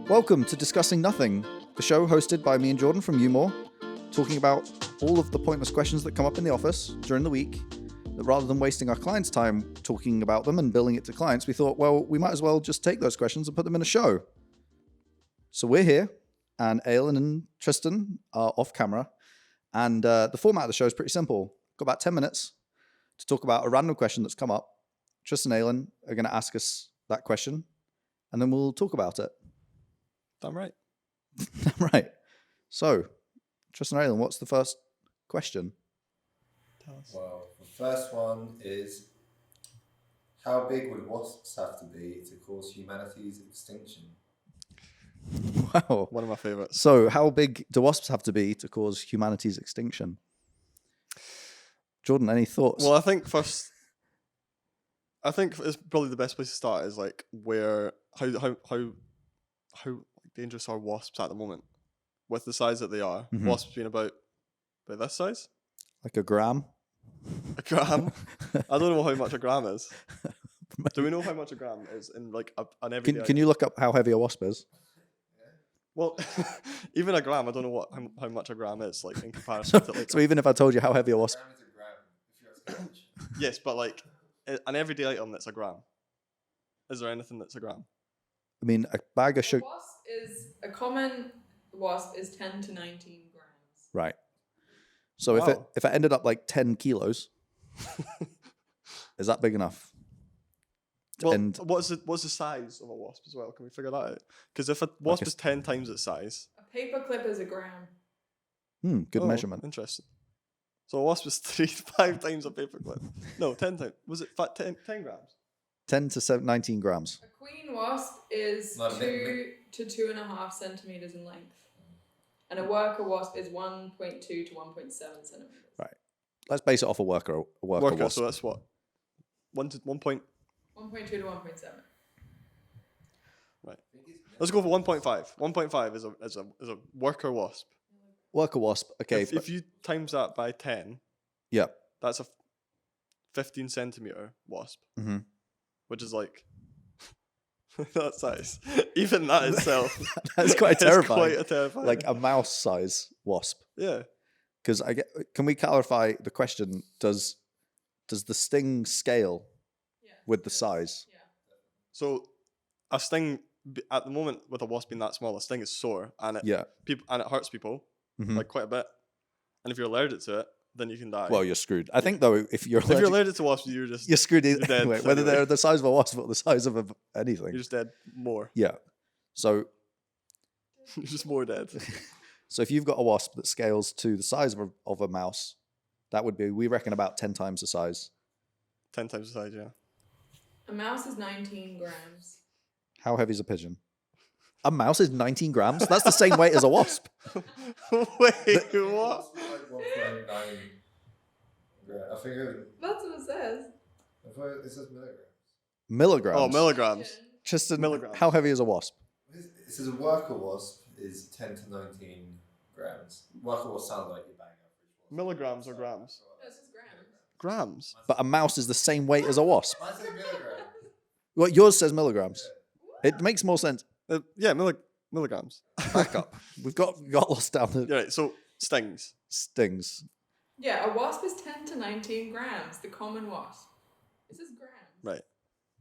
Welcome to Discussing Nothing, the show hosted by me and Jordan from YouMore, talking about all of the pointless questions that come up in the office during the week. That rather than wasting our clients' time talking about them and billing it to clients, we thought, well, we might as well just take those questions and put them in a show. So we're here, and Ailyn and Tristan are off camera, and the format of the show is pretty simple. Got about 10 minutes to talk about a random question that's come up. Tristan and Ailyn are going to ask us that question, and then we'll talk about it. I'm right. Right. So, Tristan and Ailyn, what's the first question? Tell us. Well, the first one is, how big would wasps have to be to cause humanity's extinction? Wow. One of my favourites. So, how big do wasps have to be to cause humanity's extinction? Jordan, any thoughts? Well, I think it's probably the best place to start is like how dangerous are wasps at the moment with the size that they are. Mhm. Wasps being about this size, Like a gram? a gram. I don't know how much a gram is. Do we know how much a gram is in like an everyday? Can you look up how heavy a wasp is? Well, even a gram, I don't know how much a gram is like in comparison to like. So even if I told you how heavy a wasp... Gram is a gram, if you're asking much. Yes, but like an everyday item that's a gram. Is there anything that's a gram? I mean, a bag of sugar... A common wasp is 10 to 19 grams. Right. So Wow. if it ended up like 10 kilos, is that big enough? Well, And what's the size of a wasp as well? Can we figure that out? Because if a wasp is 10 times its size, A paperclip is a gram. good oh, measurement. Interesting. So a wasp is 5 times a paperclip. No, 10 times. Was it 10 grams? 10 to 19 grams. A queen wasp is No, 2 to 2.5 centimeters in length. And a worker wasp is 1.2 to 1.7 centimeters. Right. Let's base it off a worker wasp. So that's what? 1 to 1 point. 1.2 to 1.7. Right. Let's go for 1.5. 1.5 is a worker wasp. Worker wasp. Okay. If you times that by 10, yeah. that's a 15 centimeter wasp, Mm-hmm. which is like that size. Even that itself, That's quite is terrifying. quite a terrifying. Like a mouse size wasp. Yeah. Because can we clarify the question? Does the sting scale Yeah. with the size? Yeah. So a sting at the moment with a wasp being that small, a sting is sore and Yeah. it hurts people Mhm. like quite a bit. And if you're allergic to it, then you can die. Well, you're screwed. I think though, if you're if you're allergic, allergic to wasps, you're screwed you're dead anyway. Whether anyway. they're the size of a wasp or the size of anything. just dead more. Yeah. So You're just more dead. if you've got a wasp that scales to the size of a mouse, that would be, we reckon, about 10 times the size. 10 times the size, yeah. A mouse is 19 grams. How heavy is a pigeon? A mouse is 19 grams? That's the same weight as a wasp. Wait, what? Wasps are like 1.9 gram. I think That's what it says. it says milligrams. Milligrams. Oh, milligrams. Tristan, Milligrams. how heavy is a wasp? It says a worker wasp is 10 to 19 grams. Worker wasp sounds like your bang average wasp. Milligrams or grams? No, it says grams. Grams. But a mouse is the same weight as a wasp. Mine says milligrams. Well, yours says milligrams. It makes more sense. Yeah, milligrams. Back up. We've got lost down the Yeah, right, so stings. stings. Yeah, a wasp is 10 to 19 grams. The common wasp. It says grams. Right.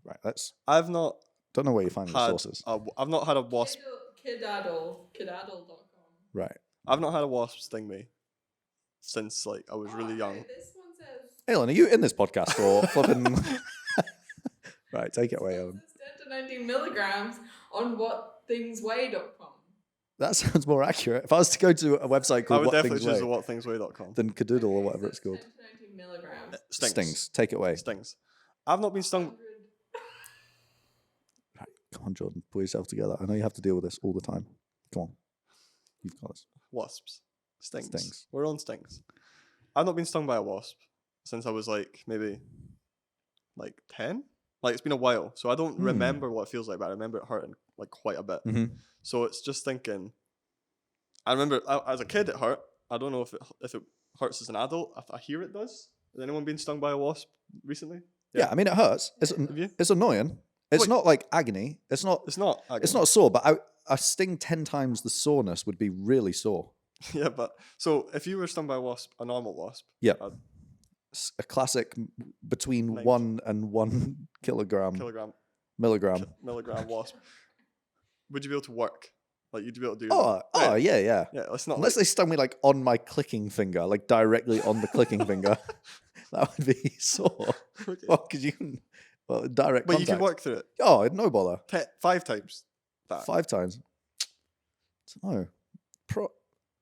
Right. Let's. I've not Don't know where you find the had sources. I've not had a wasp. Kidaddle.com. Right. I've not had a wasp sting me since like I was really young. This one says Ailyn, are you in this podcast or flipping? Right. Take it away, Ailyn. It says 10 to 19 milligrams on whatthingsweigh.com. That sounds more accurate. If I was to go to a website I called would What definitely Things choose the Weigh, whatthingsweigh.com. then Cadoodle or whatever it's called. 10 to 19 milligrams. Stings. Take it away. Stings. I've not been stung. 100. Right. Come on, Jordan. Pull yourself together. I know you have to deal with this all the time. Come on. You've got this. Wasps. Stings. Stings. We're on stings. I've not been stung by a wasp since I was like maybe like 10. Like it's been a while. So I don't remember what it feels like, but I remember it hurting like quite a bit. Mhm. So it's just thinking. I remember as a kid it hurt. I don't know if it hurts as an adult. I hear it does. Has anyone been stung by a wasp recently? Yeah, I mean, it hurts. Have you? It's annoying. It's Wait. not like agony. It's not It's not. It's not sore, but a sting 10 times the soreness would be really sore. Yeah, but so if you were stung by a wasp, a normal wasp, Yep. a A classic between Nice. 1 and 1 milligram milligram wasp, would you be able to work? Like you'd be able to do? Oh, yeah. yeah. It's not Unless like they stung me like on my clicking finger, like directly on the clicking finger, that would be sore. okay. Well, because you can direct But contact. you could work through it. Oh, no bother. 5 times that. 5 times. No.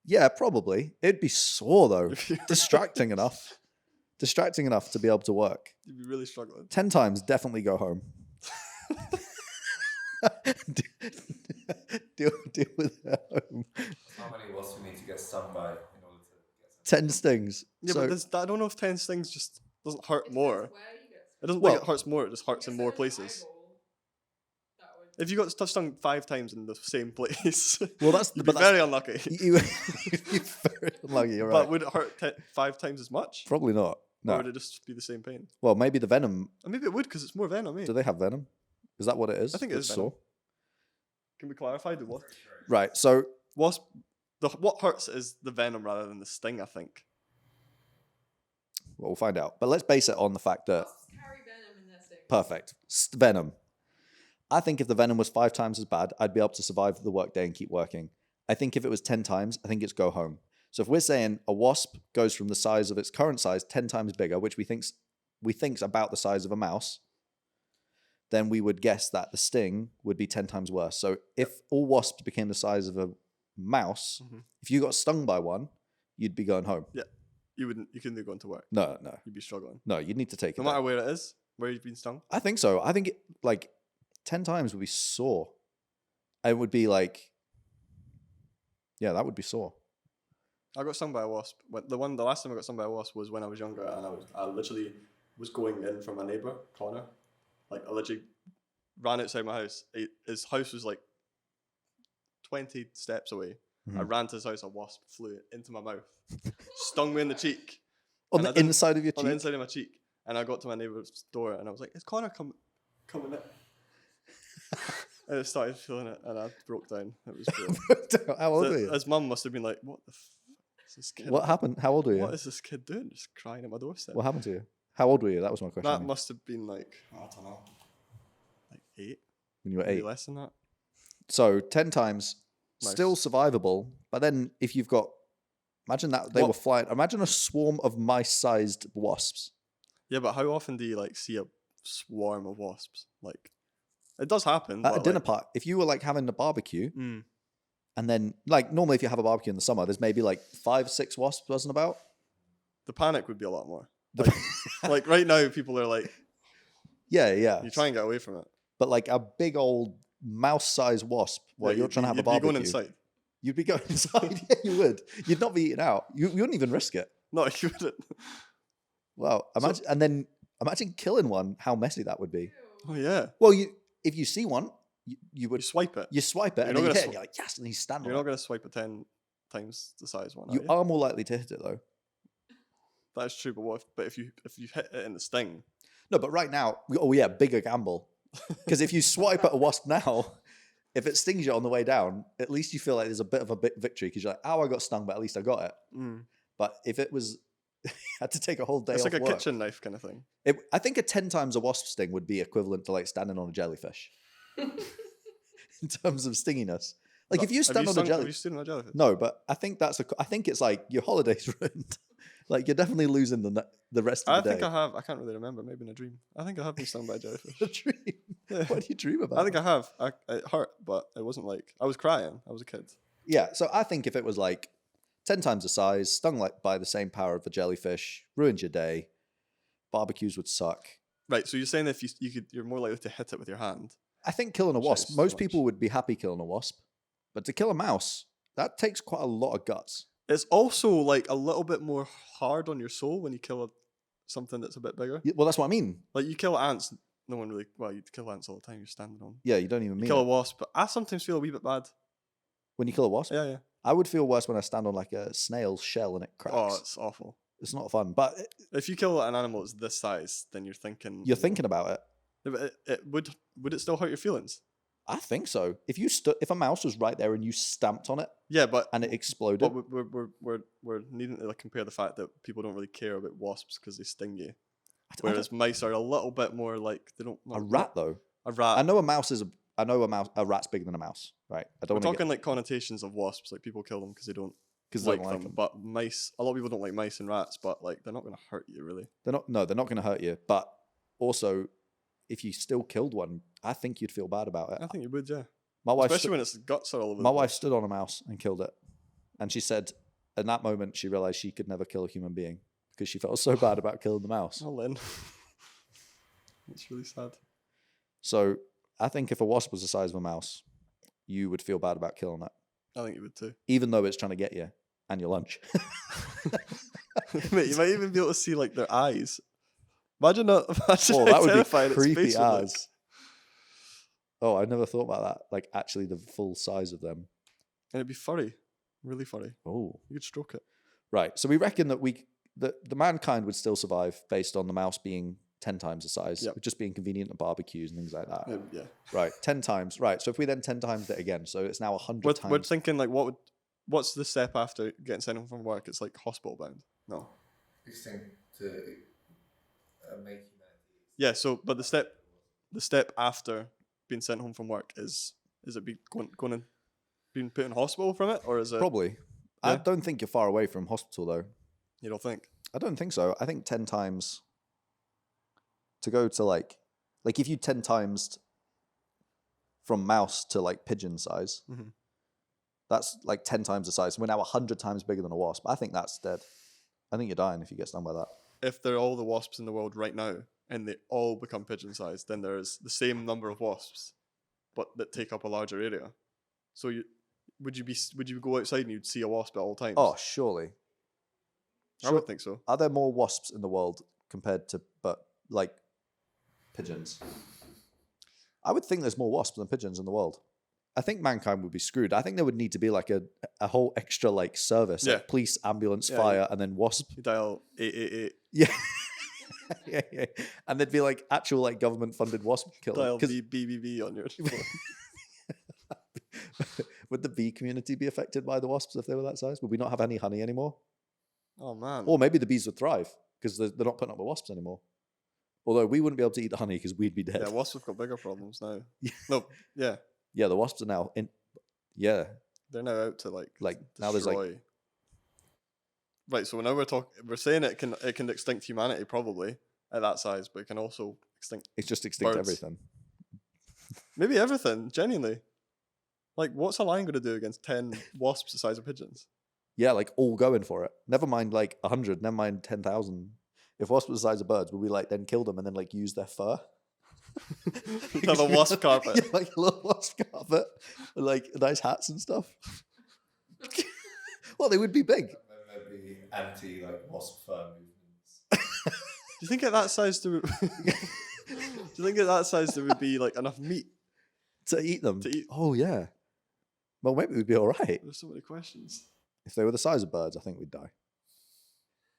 Yeah, probably. It'd be sore though. Distracting enough. Distracting enough to be able to work. You'd be really struggling. 10 times, definitely go home. deal with it at home. How many wasps we need to get stung by in order to get 10 stings. Yeah, So, but I don't know if 10 stings just doesn't hurt more. Where you get It doesn't Well- think it hurts more. It just hurts in more places. If you got stung 5 times in the same place, well, that's you'd be very unlucky. you'd be very unlucky. You're right. But would it hurt 5 times as much? Probably not. Or No. would it just be the same pain? Well, maybe the venom. Or maybe it would because it's more venom. Eh? Do they have venom? Is that what it is? I think it That's is venom. Can we clarify the what? Right. So Wasp. What hurts is the venom rather than the sting. I think. well, we'll find out. But let's base it on the fact that Wasps carry venom in their stings. perfect venom. I think if the venom was 5 times as bad, I'd be able to survive the workday and keep working. I think if it was 10 times, I think it's go home. So if we're saying a wasp goes from the size of its current size 10 times bigger, which we think's about the size of a mouse, then we would guess that the sting would be 10 times worse. So if all wasps became the size of a mouse, if you got stung by one, you'd be going home. Yeah. You wouldn't. You couldn't go into work. No. You'd be struggling. No, you'd need to take it. No matter down. where it is, where you've been stung. I think so. I think it, like 10 times would be sore. It would be like, yeah, that would be sore. I got stung by a wasp. The last time I got stung by a wasp was when I was younger, and I literally was going in from a neighbour, Connor. Like I literally ran outside my house. His house was like 20 steps away. I ran to his house. A wasp flew into my mouth, stung me in the cheek. On And the I didn't- inside of your On the cheek? inside of my cheek, and I got to my neighbour's door, and I was like, "Is Connor coming in?" And I started feeling it, and I broke down. It was great. How old were you? His mum must have been like, "What the is this kid? What happened? How old were you? What is this kid doing? Just crying at my doorstep." What happened to you? How old were you? That was my question. That must have been like, I don't know, like 8. When you were Maybe 8. less than that. So 10 times, Nice. still survivable. But then if you've got, imagine that they What- were flying. Imagine a swarm of mice-sized wasps. Yeah, but how often do you like see a swarm of wasps? Like, it does happen. At a but, dinner like, party, if you were like having a barbecue, mm, and then like normally if you have a barbecue in the summer, there's maybe like 5-6 wasps buzzing about. the panic would be a lot more. The- Like right now, people are like, yeah. you try and get away from it. But like a big old mouse-sized wasp while Yeah, you're trying to have a you'd be barbecue. going inside. You'd be going inside. Yeah, you would. You'd not be eaten out. You wouldn't even risk it. No, you wouldn't. Wow. Imagine, and then imagine killing one. How messy that would be. Oh yeah, Well, if you see one, you you would swipe it. you swipe it You're and not then you gonna hit it. And you're like yes, and he's standing. You're not going to swipe a 10 times the size one. You are more likely to hit it though. That's true, but if you hit it in the sting, No, but right now, bigger gamble. Because if you swipe at a wasp now, if it stings you on the way down, at least you feel like there's a bit of a victory because you're like, oh, I got stung, but at least I got it. But if it was, had to take a whole day it's off like a work, kitchen knife kind of thing. I think a 10 times a wasp sting would be equivalent to like standing on a jellyfish in terms of stinginess. Like if you stand on a Have you jellyfish, stood on a jellyfish? no, but I think I think it's like your holiday's ruined. Like you're definitely losing the rest of I the think day. I have. I can't really remember. Maybe in a dream. I think I have been stung by a jellyfish. A dream. Yeah. What do you dream about? I think I have. It hurt, but it wasn't like I was crying. I was a kid. Yeah, so I think if it was like 10 times the size, stung like by the same power of the jellyfish, ruined your day, barbecues would suck. Right. So you're saying if you're more likely to hit it with your hand. I think killing a Which wasp, is most much. people would be happy killing a wasp, but to kill a mouse, that takes quite a lot of guts. It's also like a little bit more hard on your soul when you kill something that's a bit bigger. Well, that's what I mean. Like you kill ants. No one really. Well, you kill ants all the time. You're standing on. Yeah, you don't even You mean kill a it. wasp, but I sometimes feel a wee bit bad. When you kill a wasp, Yeah, yeah. I would feel worse when I stand on like a snail's shell and it cracks. Oh, it's awful. It's not fun, but If you kill an animal that's this size, then you're thinking. you're thinking about it. Yeah, but it would it still hurt your feelings? I think so. If a mouse was right there and you stamped on it Yeah, but and it exploded, we're needing to like compare the fact that people don't really care about wasps because they sting you, I whereas mice are a little bit more like they don't. a rat though. A rat. I know a rat's bigger than a mouse, right? I don't We're want to talking like connotations of wasps, like people kill them because they don't like like them. But mice, a lot of people don't like mice and rats, but like they're not going to hurt you really. They're not going to hurt you. But also, if you still killed one, I think you'd feel bad about it. I think you would, yeah. My wife, especially when its guts are all over. My wife stood on a mouse and killed it, and she said, in that moment, she realized she could never kill a human being because she felt so bad about killing the mouse. Oh, Lynn, that's really sad. So I think if a wasp was the size of a mouse, you would feel bad about killing it. I think you would too. Even though it's trying to get you and your lunch. Mate, you might even be able to see like their eyes. Imagine that would terrifying be creepy its face would look. as. Oh, I never thought about that. Like actually the full size of them. And it'd be furry. Really furry. Oh. You could stroke it. Right. So we reckon that the mankind would still survive based on the mouse being 10 times the size. Yep. Just being convenient at barbecues and things like that. Yeah. Right. 10 times. Right. So if we then 10 times it again, so it's now 100 times. We're thinking like what's the step after getting sent home from work? It's like hospital bound. No. Extinct to make humanity. Yeah, so but the step after being sent home from work is it going and being put in hospital from it, or is it Probably. Yeah. I don't think you're far away from hospital though. You don't think? I don't think so. I think 10 times to go to like if you 10 times from mouse to like pigeon size, Mhm. that's like 10 times the size. We're now 100 times bigger than a wasp. I think that's dead. I think you're dying if you get stung by that. If they're all the wasps in the world right now and they all become pigeon sized, then there's the same number of wasps, but that take up a larger area. So would you go outside and you'd see a wasp at all times? Oh, surely. I would think so. Are there more wasps in the world compared to pigeons? I would think there's more wasps than pigeons in the world. I think mankind would be screwed. I think there would need to be like a whole extra like service, Yeah. like police, ambulance, Yeah, fire, and then wasp. You dial 888. Yeah. yeah. And there'd be like actual like government funded wasp killer. Dial BBB on your phone. Would the bee community be affected by the wasps if they were that size? Would we not have any honey anymore? Oh man. Or maybe the bees would thrive because they're not putting up with wasps anymore. Although we wouldn't be able to eat the honey because we'd be dead. Yeah, wasps have got bigger problems now. Yeah. No, yeah. Yeah, the wasps are now in. Yeah, They're now out to like now there's like destroy. Right, so now we're saying it can extinct humanity probably at that size, but it can also extinct it's just extinct birds. everything. Maybe everything, genuinely. Like, what's a lion going to do against 10 wasps the size of pigeons? Yeah, like all going for it. Never mind like 100. Never mind 10,000. If wasps were the size of birds, would we like then kill them and then like use their fur? Have a wasp carpet. Yeah, like a little wasp carpet, with, like nice hats and stuff. Well, they would be big. There'd be anti like wasp fur movements. Do you think at that size there would be like enough meat To eat them. to eat? Oh yeah. Well, maybe we'd be all right. There's so many questions. If they were the size of birds, I think we'd die.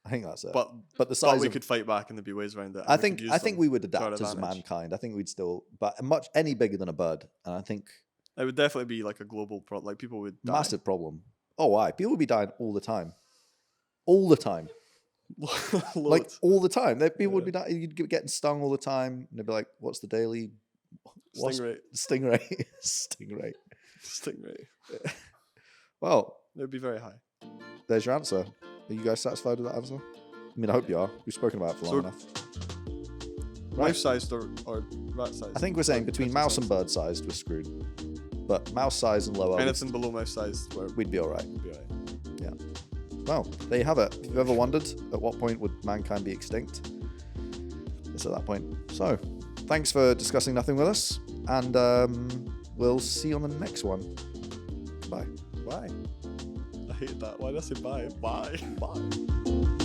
I think that's it. But the size we of, could fight back and there'd be ways around it. I think we would to our adapt as advantage. mankind. I think we'd still, but any bigger than a bird, and I think It would definitely be like a global problem. Like people would die. massive problem. Oh, why? People would be dying all the time, all the time, like Loads. all the time. People would be dying. You'd be getting stung all the time. And they'd be like, "What's the daily Stingray. Stingray, stingray." Stingray. Well, It would be very high. there's your answer. Are you guys satisfied with that answer? I mean, I hope you are. We've spoken about it for long enough. Right. Mouse sized or rat sized? I think we're saying between mouse and bird sized, we're screwed. But mouse size and lower, Anything below mouse sized, we'd be all right. we'd be alright. Well, there you have it. If you've ever wondered at what point would mankind be extinct, it's at that point. So, thanks for discussing nothing with us, and we'll see you on the next one. Bye. Bye. I hate that. Why did I say bye? Bye. Bye.